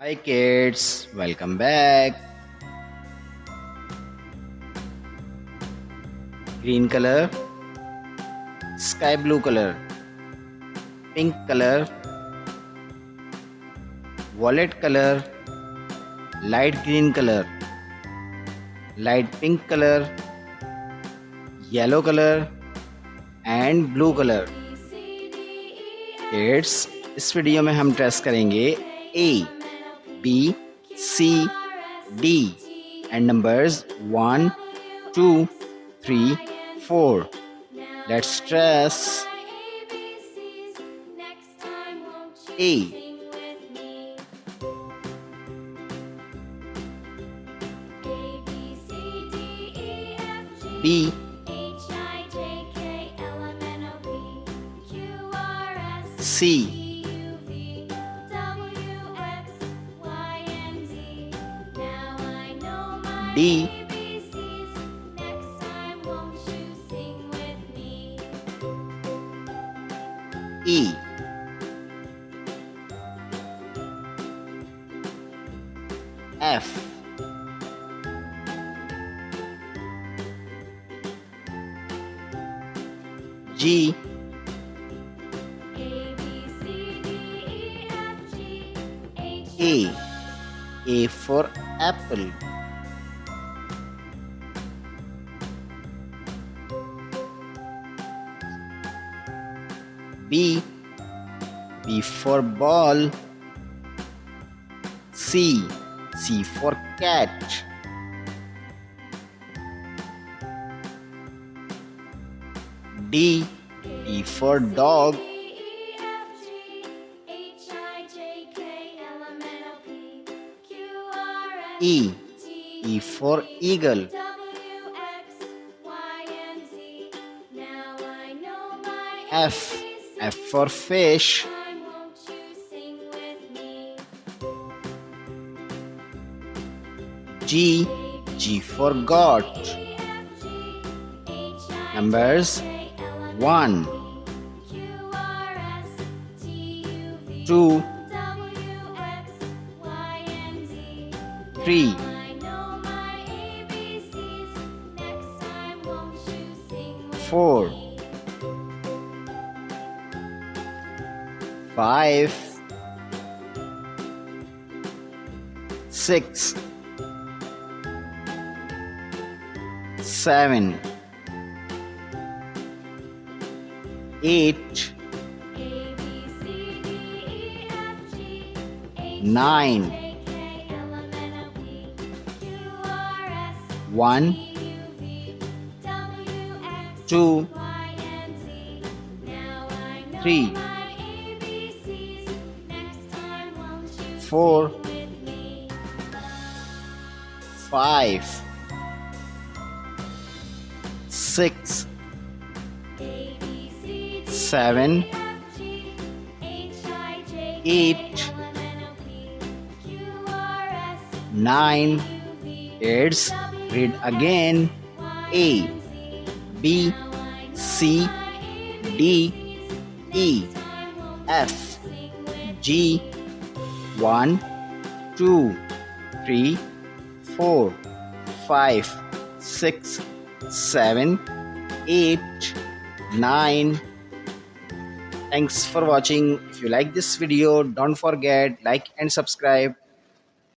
Hi kids, welcome back. Green color, sky blue color, pink color, violet color, light green color, light pink color, yellow color and blue color. Kids इस video में हम trace करेंगे A, B, C, D and numbers 1, 2, 3, 4. Let's trace A, B, C, D, E, F, G, A for apple, B for ball, C for cat, D for dog, E for eagle, F for fish, G for goat. Numbers 1, 2, 3, 4, 5, 6, 7, 8, 9, 1, 2, 3, 4, 5, 6, 7, 8, 9. Kids, read again. A, B, C, D, E, F, G, 1, 2, 3, 4, 5, 6, 7, 8, 9. Thanks for watching. If you like this video, don't forget like and subscribe.